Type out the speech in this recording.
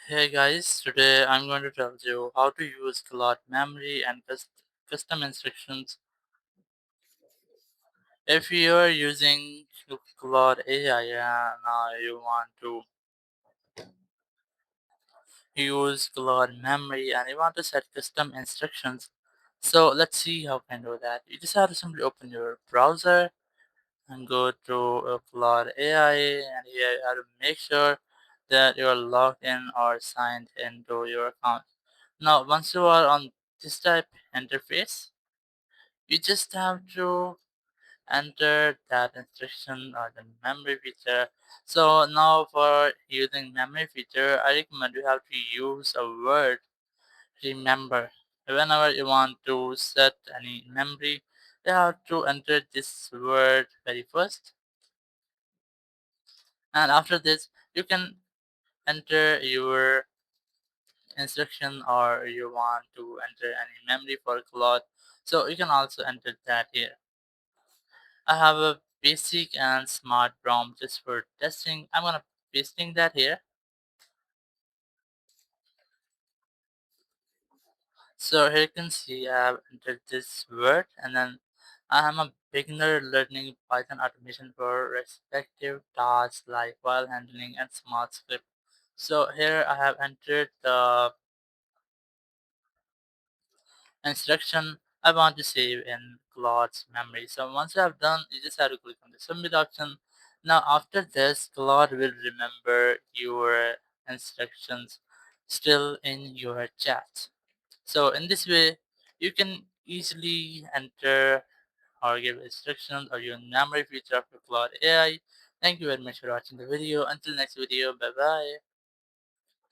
Hey guys, today I'm going to tell you how to use Claude memory and custom instructions. If you are using Claude AI and you want to use Claude memory and you want to set custom instructions, so let's see how can do that. You just have to simply open your browser and go to Claude AI, and here you have to make sure that you are logged in or signed into your account. Now, once you are on this type interface, you just have to enter that instruction or the memory feature. So now for using memory feature, I recommend you have to use a word remember. Whenever you want to set any memory, you have to enter this word very first. And after this, you can enter your instruction or you want to enter any memory for Claude. So you can also enter that here. I have a basic and smart prompt just for testing. I'm gonna pasting that here. So here you can see I have entered this word, and then I am a beginner learning Python automation for respective tasks like file handling and smart script. So here I have entered the instruction I want to save in Claude's memory. So once you have done, you just have to click on the submit option. Now after this, Claude will remember your instructions still in your chat. So in this way, you can easily enter or give instructions or your memory feature of your Claude AI. Thank you very much for watching the video. Until next video, bye bye.